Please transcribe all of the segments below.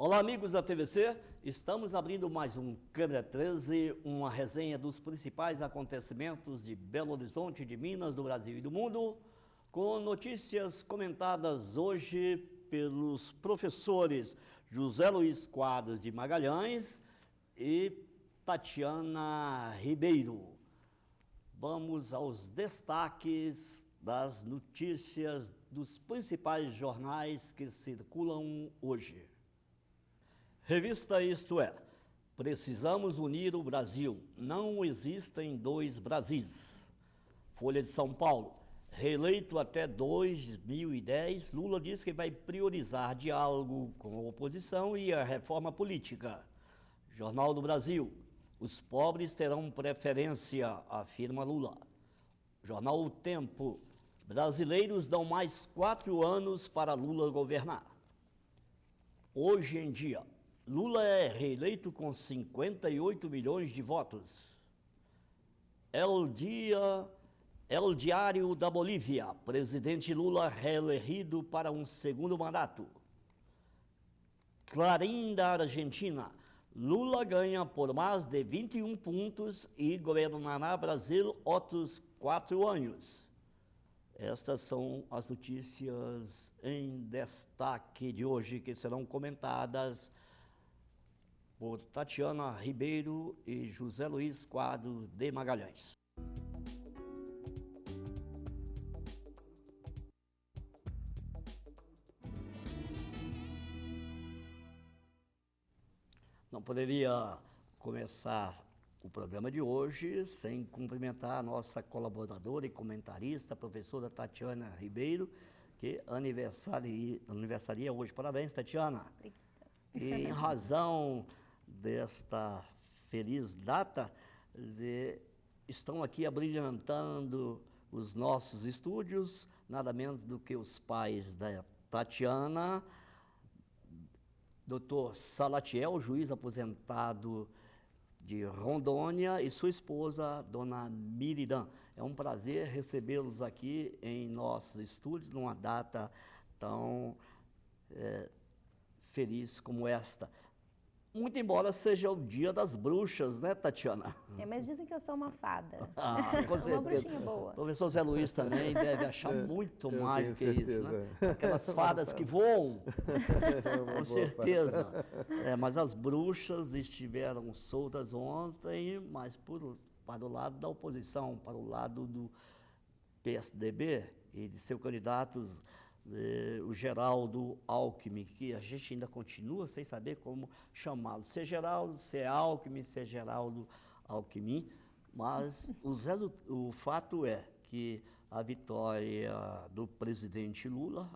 Olá, amigos da TVC, estamos abrindo mais um Câmera 13, uma resenha dos principais acontecimentos de Belo Horizonte, de Minas, do Brasil e do mundo, com notícias comentadas hoje pelos professores José Luiz Quadros de Magalhães e Tatiana Ribeiro. Vamos aos destaques das notícias dos principais jornais que circulam hoje. Revista Isto É, precisamos unir o Brasil, não existem dois Brasis. Folha de São Paulo, reeleito até 2010, Lula diz que vai priorizar diálogo com a oposição e a reforma política. Jornal do Brasil, os pobres terão preferência, afirma Lula. Jornal O Tempo, brasileiros dão mais 4 anos para Lula governar. Hoje em dia, Lula é reeleito com 58 milhões de votos. El Diário da Bolívia, presidente Lula reelegido para um segundo mandato. Clarim da Argentina, Lula ganha por mais de 21 pontos e governará Brasil outros 4 anos. Estas são as notícias em destaque de hoje que serão comentadas por Tatiana Ribeiro e José Luiz Quadros de Magalhães. Não poderia começar o programa de hoje sem cumprimentar a nossa colaboradora e comentarista, a professora Tatiana Ribeiro, que aniversaria hoje. Parabéns, Tatiana. Obrigada. E em razão desta feliz data, estão aqui abrilhantando os nossos estúdios, nada menos do que os pais da Tatiana, Dr. Salatiel, juiz aposentado de Rondônia, e sua esposa, Dona Miridã. É um prazer recebê-los aqui em nossos estúdios, numa data tão feliz como esta. Muito embora seja o dia das bruxas, né, Tatiana? Mas dizem que eu sou uma fada. Com certeza. Uma bruxinha boa. O professor Zé Luiz também deve achar muito mais do que isso, né? Aquelas fadas que voam, com certeza. Mas as bruxas estiveram soltas ontem, mas para o lado da oposição, para o lado do PSDB e de seu candidato, o Geraldo Alckmin, que a gente ainda continua sem saber como chamá-lo. Se é Geraldo, se é Alckmin, se é Geraldo Alckmin, mas o fato é que a vitória do presidente Lula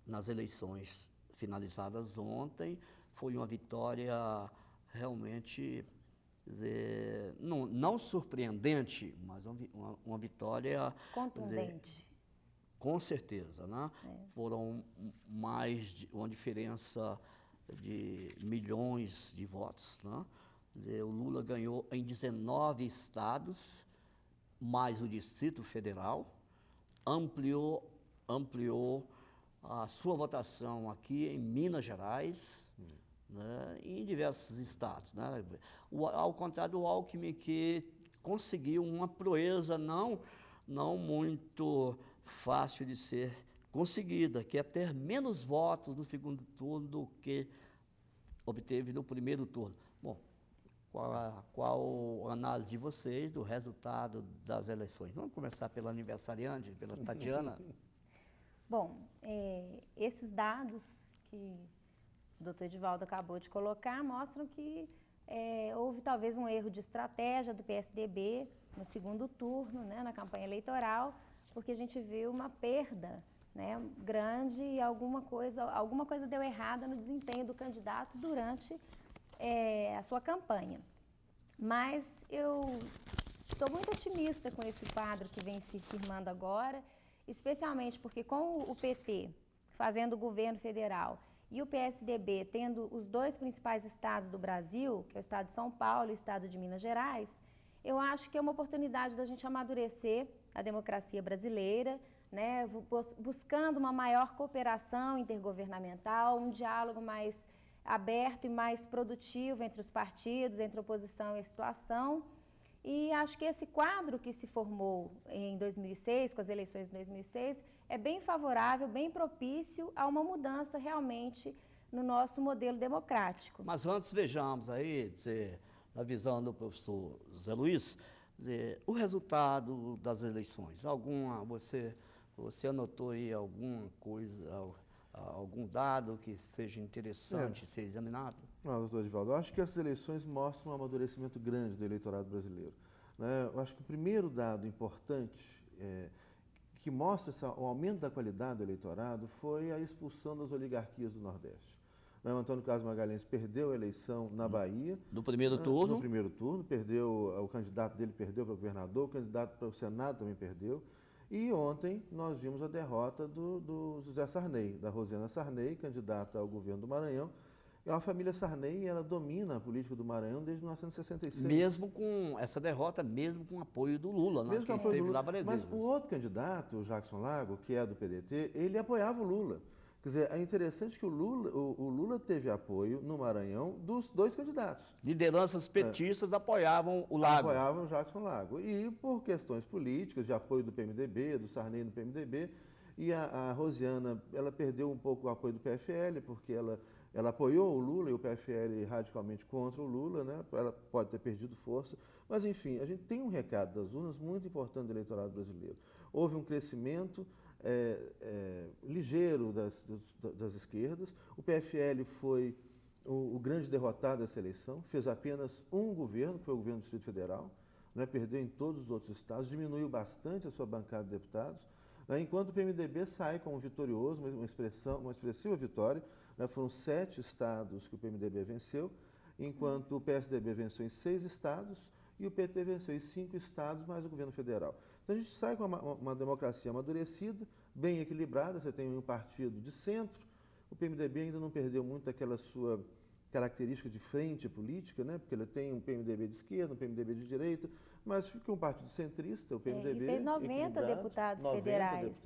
nas eleições finalizadas ontem foi uma vitória realmente não surpreendente, mas uma vitória contundente. Com certeza, né? Foram uma diferença de milhões de votos, né? O Lula ganhou em 19 estados, mais o Distrito Federal, ampliou a sua votação aqui em Minas Gerais, né? E em diversos estados, né? Ao contrário do Alckmin, que conseguiu uma proeza não muito fácil de ser conseguida, que é ter menos votos no segundo turno do que obteve no primeiro turno. Bom, qual a análise de vocês do resultado das eleições? Vamos começar pela aniversariante, pela Tatiana. Bom, esses dados que o doutor Edivaldo acabou de colocar mostram que houve talvez um erro de estratégia do PSDB no segundo turno, né, na campanha eleitoral, porque a gente viu uma perda, né, grande e alguma coisa deu errada no desempenho do candidato durante a sua campanha. Mas eu estou muito otimista com esse quadro que vem se firmando agora, especialmente porque com o PT fazendo o governo federal e o PSDB tendo os 2 principais estados do Brasil, que é o estado de São Paulo e o estado de Minas Gerais, eu acho que é uma oportunidade da gente amadurecer a democracia brasileira, né, buscando uma maior cooperação intergovernamental, um diálogo mais aberto e mais produtivo entre os partidos, entre a oposição e a situação. E acho que esse quadro que se formou em 2006, com as eleições de 2006, é bem favorável, bem propício a uma mudança realmente no nosso modelo democrático. Mas antes vejamos aí, na visão do professor Zé Luiz, o resultado das eleições. Você anotou aí alguma coisa, algum dado que seja interessante ser examinado? Não, doutor Edivaldo, eu acho que essas eleições mostram um amadurecimento grande do eleitorado brasileiro, né? Eu acho que o primeiro dado importante que mostra o aumento da qualidade do eleitorado foi a expulsão das oligarquias do Nordeste. O Antônio Carlos Magalhães perdeu a eleição na Bahia. No primeiro turno? No primeiro turno, o candidato dele perdeu para governador, o candidato para o Senado também perdeu. E ontem nós vimos a derrota do José Sarney, da Rosiana Sarney, candidata ao governo do Maranhão. E a família Sarney, ela domina a política do Maranhão desde 1966. Mesmo com essa derrota, mesmo com o apoio do Lula, mesmo que esteve lá várias vezes. Mas o outro candidato, o Jackson Lago, que é do PDT, ele apoiava o Lula. Quer dizer, é interessante que o Lula teve apoio no Maranhão dos dois candidatos. Lideranças petistas apoiavam o Lago. Apoiavam o Jackson Lago. E por questões políticas, de apoio do PMDB, do Sarney no PMDB, e a Rosiana, ela perdeu um pouco o apoio do PFL, porque ela apoiou o Lula e o PFL radicalmente contra o Lula, né? Ela pode ter perdido força. Mas, enfim, a gente tem um recado das urnas muito importante do eleitorado brasileiro. Houve um crescimento ligeiro das esquerdas. O PFL foi o grande derrotado dessa eleição, fez apenas um governo, que foi o governo do Distrito Federal, né, perdeu em todos os outros estados, diminuiu bastante a sua bancada de deputados, né, enquanto o PMDB sai como vitorioso, uma expressiva vitória, né, foram 7 estados que o PMDB venceu, enquanto o PSDB venceu em 6 estados e o PT venceu em 5 estados, mais o governo federal. Então a gente sai com uma democracia amadurecida, bem equilibrada, você tem um partido de centro, o PMDB ainda não perdeu muito aquela sua característica de frente política, né? Porque ele tem um PMDB de esquerda, um PMDB de direita, mas fica um partido centrista, o PMDB. E fez 90 deputados federais.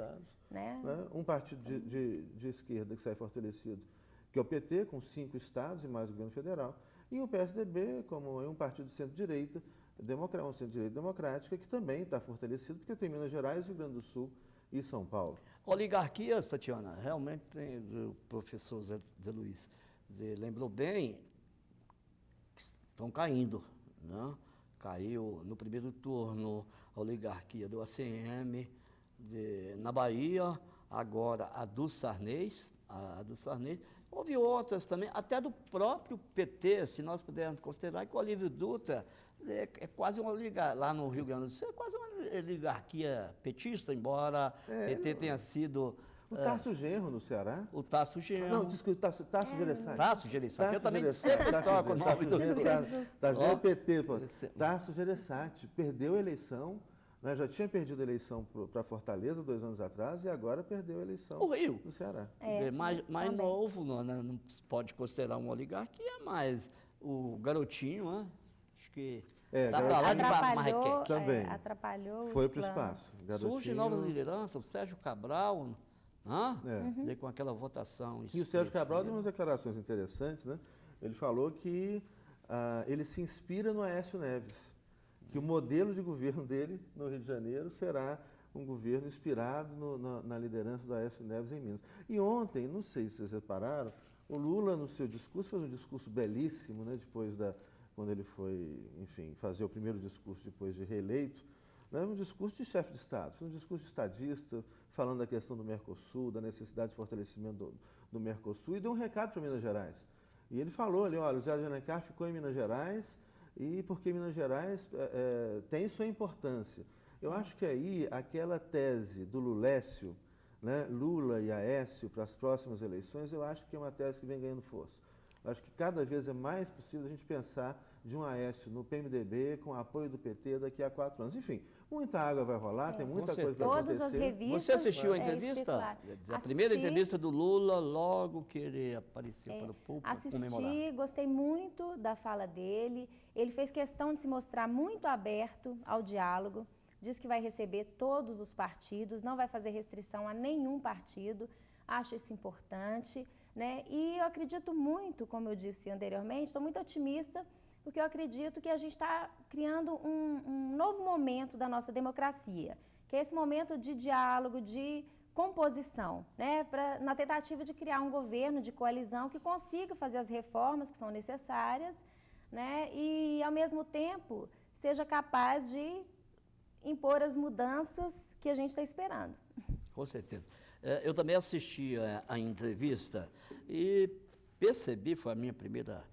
Né? Um partido de esquerda que sai fortalecido, que é o PT, com 5 estados e mais o governo federal, e o PSDB, como é um partido de centro-direita, um centro-direita democrática, que também está fortalecido, porque tem Minas Gerais, Rio Grande do Sul e São Paulo. Oligarquias, Tatiana, realmente o professor Zé Luiz lembrou bem, estão caindo, né? Caiu no primeiro turno a oligarquia do ACM na Bahia, agora a do Sarney. Houve outras também, até do próprio PT, se nós pudermos considerar que o Olívio Dutra é quase uma oligarquia, lá no Rio Grande do Sul, é quase uma oligarquia petista, embora PT tenha sido... O Tasso Genro, no Ceará. O Tasso Genro. Não, desculpa, Tasso Gereissati. Tasso Gereissati. Eu também sempre toco o nome do... Tasso Genro, PT, pô. Tasso Gereissati perdeu a eleição, né, já tinha perdido a eleição para Fortaleza 2 anos atrás e agora perdeu a eleição o Rio. no Ceará. Mais novo, não pode considerar uma oligarquia, mas o garotinho, né? Acho que dá para lá de Marrequete. Também. Atrapalhou foi os para o planos. espaço. Surge novas lideranças, o Sérgio Cabral, com aquela votação. E o Sérgio Cabral deu umas declarações interessantes, né? Ele falou que ele se inspira no Aécio Neves, que o modelo de governo dele no Rio de Janeiro será um governo inspirado na liderança do Aécio Neves em Minas. E ontem, não sei se vocês repararam, o Lula, no seu discurso, fez um discurso belíssimo, né, quando ele foi, enfim, fazer o primeiro discurso depois de reeleito, né, um discurso de chefe de Estado, um discurso de estadista, falando da questão do Mercosul, da necessidade de fortalecimento do Mercosul, e deu um recado para Minas Gerais. E ele falou ali, olha, o Zé de Alencar ficou em Minas Gerais, e porque Minas Gerais tem sua importância. Eu acho que aí aquela tese do Lulécio, né, Lula e Aécio para as próximas eleições, eu acho que é uma tese que vem ganhando força. Eu acho que cada vez é mais possível a gente pensar de um Aécio no PMDB com apoio do PT daqui a 4 anos. Enfim, muita água vai rolar, tem muita coisa para acontecer. Todas as revistas. Você assistiu a entrevista? A primeira entrevista do Lula, logo que ele apareceu para o público. Assisti, gostei muito da fala dele. Ele fez questão de se mostrar muito aberto ao diálogo. diz que vai receber todos os partidos, não vai fazer restrição a nenhum partido. Acho isso importante, né? E eu acredito muito, como eu disse anteriormente, estou muito otimista, porque eu acredito que a gente está criando um novo momento da nossa democracia, que é esse momento de diálogo, de composição, né? Na tentativa de criar um governo de coalizão que consiga fazer as reformas que são necessárias, né? E, ao mesmo tempo, seja capaz de impor as mudanças que a gente está esperando. Com certeza. Eu também assisti a entrevista e percebi, foi a minha primeira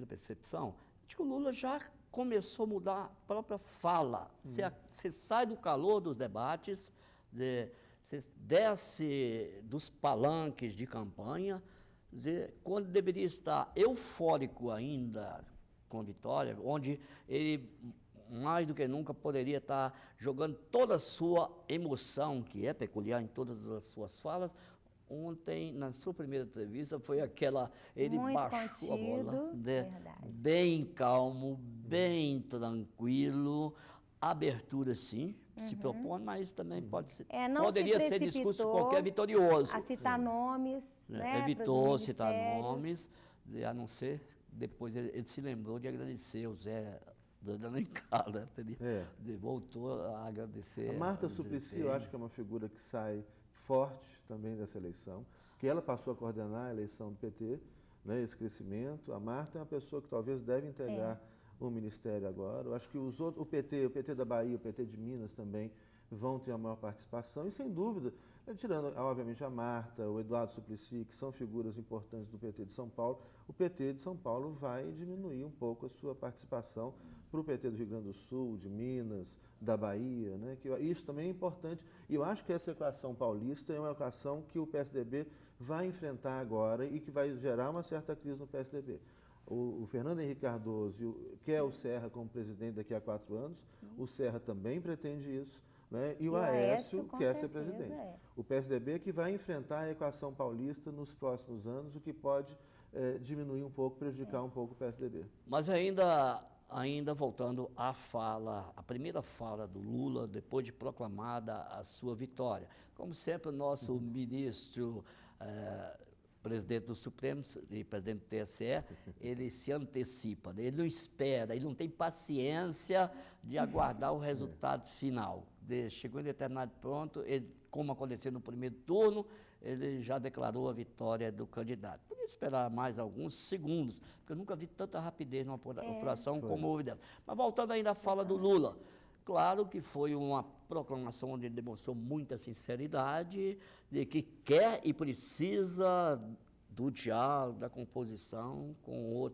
percepção, de que o Lula já começou a mudar a própria fala. Você sai do calor dos debates, você desce dos palanques de campanha, quando deveria estar eufórico ainda com a vitória, onde ele mais do que nunca poderia estar jogando toda a sua emoção, que é peculiar em todas as suas falas. Ontem, na sua primeira entrevista, foi aquela, ele muito baixou contido, a bola, verdade. bem calmo, bem tranquilo, abertura sim, se propõe, mas também poderia ser discurso de qualquer vitorioso. A citar nomes, né, evitou citar nomes, a não ser, depois ele se lembrou de agradecer o Zé da Alencar, né? Ele voltou a agradecer. A Marta Suplicy, eu acho que é uma figura que sai forte também dessa eleição, porque ela passou a coordenar a eleição do PT, né, esse crescimento. A Marta é uma pessoa que talvez deve integrar o ministério agora. Eu acho que o PT da Bahia, o PT de Minas também vão ter a maior participação e, sem dúvida, tirando, obviamente, a Marta, o Eduardo Suplicy, que são figuras importantes do PT de São Paulo, o PT de São Paulo vai diminuir um pouco a sua participação para o PT do Rio Grande do Sul, de Minas, da Bahia, né? Isso também é importante. E eu acho que essa equação paulista é uma equação que o PSDB vai enfrentar agora e que vai gerar uma certa crise no PSDB. O Fernando Henrique Cardoso quer o Serra como presidente daqui a 4 anos, o Serra também pretende isso, né? E o Aécio quer ser presidente. O PSDB que vai enfrentar a equação paulista nos próximos anos, o que pode diminuir um pouco, prejudicar um pouco o PSDB. Mas ainda voltando à fala, a primeira fala do Lula, depois de proclamada a sua vitória. Como sempre, o nosso ministro, presidente do Supremo e presidente do TSE, ele se antecipa, né? Ele não espera, ele não tem paciência de aguardar o resultado final. Chegou em determinado ponto, como aconteceu no primeiro turno, ele já declarou a vitória do candidato. Podia esperar mais alguns segundos, porque eu nunca vi tanta rapidez numa apuração como houve dela. Mas voltando ainda à fala do Lula, claro que foi uma proclamação onde ele demonstrou muita sinceridade, de que quer e precisa do diálogo, da composição com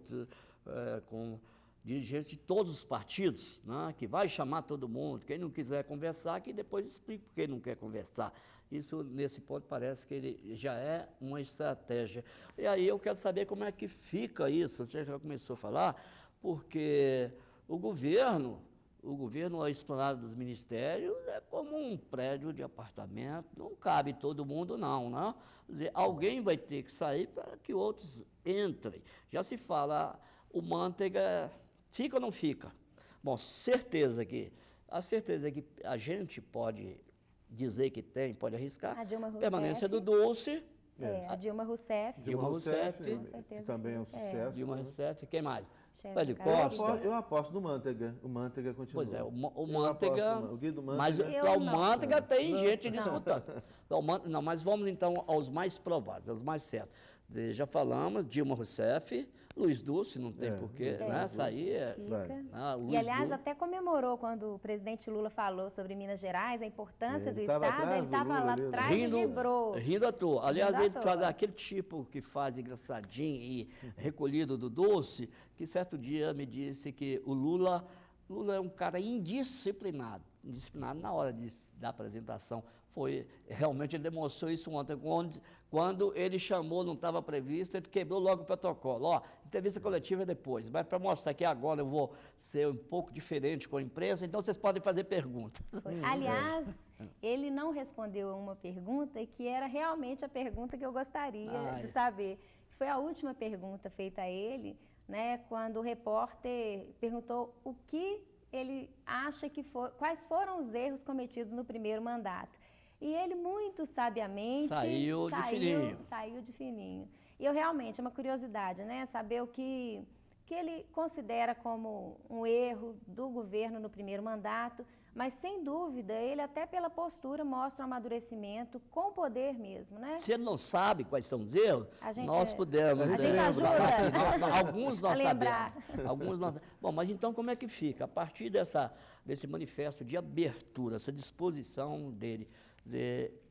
dirigentes de todos os partidos, né, que vai chamar todo mundo. Quem não quiser conversar, que depois explique por que não quer conversar. Isso, nesse ponto, parece que ele já é uma estratégia. E aí eu quero saber como é que fica isso. Você já começou a falar, porque o governo, a esplanada dos ministérios, é como um prédio de apartamento, não cabe todo mundo não, né? Quer dizer, alguém vai ter que sair para que outros entrem. Já se fala, o Manteiga fica ou não fica? Bom, a certeza que a gente pode dizer que pode arriscar, a Dilma Rousseff, permanência do Dulce. A Dilma Rousseff. Dilma Rousseff, com certeza. Também é um sucesso. Dilma Rousseff, quem mais? Chefe Eu aposto no Manteiga. O Manteiga continua. Pois é, o Manteiga. O Guido Manteiga. Mas o Manteiga tem gente disputando. Não, mas vamos então aos mais prováveis, aos mais certos. Já falamos, Dilma Rousseff, Luiz Dulce, não tem porquê, né? Sair. E, aliás, até comemorou quando o presidente Lula falou sobre Minas Gerais, a importância do Estado, ele estava lá atrás e vibrou. Rindo à toa. Aliás, ele faz aquele tipo que faz engraçadinho e recolhido do Dulce, que certo dia me disse que o Lula é um cara indisciplinado na hora da apresentação. Realmente ele demonstrou isso ontem, quando ele chamou, não estava previsto, ele quebrou logo o protocolo. Entrevista coletiva é depois, mas para mostrar que agora eu vou ser um pouco diferente com a imprensa, então vocês podem fazer perguntas. Aliás, ele não respondeu a uma pergunta e que era realmente a pergunta que eu gostaria de saber. Foi a última pergunta feita a ele, né, quando o repórter perguntou o que ele acha que quais foram os erros cometidos no primeiro mandato. E ele muito sabiamente Saiu de fininho. E eu realmente, é uma curiosidade, né? Saber o que ele considera como um erro do governo no primeiro mandato, mas sem dúvida, ele até pela postura mostra um amadurecimento com poder mesmo, né? Se ele não sabe quais são os erros, nós podemos. A gente ajuda. Alguns nós a lembrar. sabemos. Alguns nós. Bom, mas então como é que fica? A partir desse manifesto de abertura, essa disposição dele,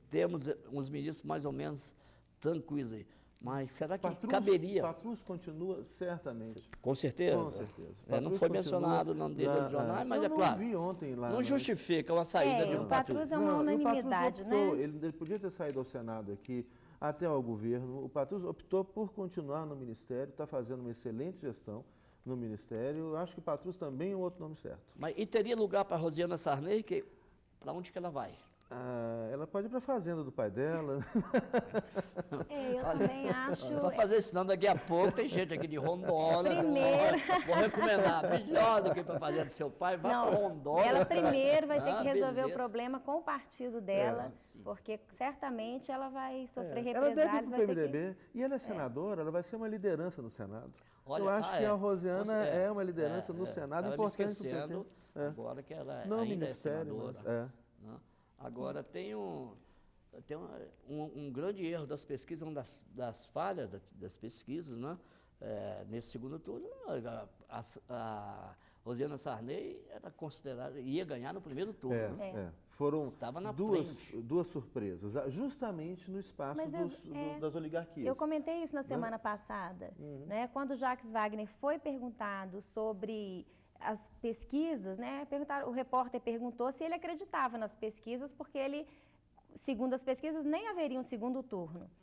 temos uns ministros mais ou menos tranquilos aí. Mas será que caberia? Patrus continua certamente. Com certeza? Com certeza. Não foi mencionado o nome dele nos jornais, mas é claro. Eu não vi ontem lá. Não justifica uma saída de um o Patrus é uma unanimidade, optou, né? Ele podia ter saído ao Senado aqui, até ao governo. O Patrus optou por continuar no Ministério, está fazendo uma excelente gestão no Ministério. Eu acho que o Patrus também é um outro nome certo. Mas e teria lugar para a Rosiana Sarney? Para onde que ela vai? Ela pode ir para a fazenda do pai dela. Eu também acho. Não vai fazer isso, não. Daqui a pouco tem gente aqui de Rondônia. Primeiro. Vou recomendar. Melhor do que para fazer do seu pai, vai para Rondônia. Ela primeiro vai ter que resolver beleza. o problema com o partido dela, porque certamente ela vai sofrer Ela deve ir represálias. para o PMDB. E ela é senadora, ela vai ser uma liderança no Senado. Olha, eu acho que a Rosiana é uma liderança no Senado importante. Esquecendo agora que ela não ainda ministério, é senadora. Agora tem um grande erro das pesquisas, uma das falhas das pesquisas, né? Nesse segundo turno, a Rosiana Sarney era considerada, ia ganhar no primeiro turno. Foram Estava na duas surpresas, justamente no espaço das oligarquias. Eu comentei isso na semana passada, né? Quando o Jacques Wagner foi perguntado sobre as pesquisas, né? O repórter perguntou se ele acreditava nas pesquisas, porque ele, segundo as pesquisas, nem haveria um segundo turno.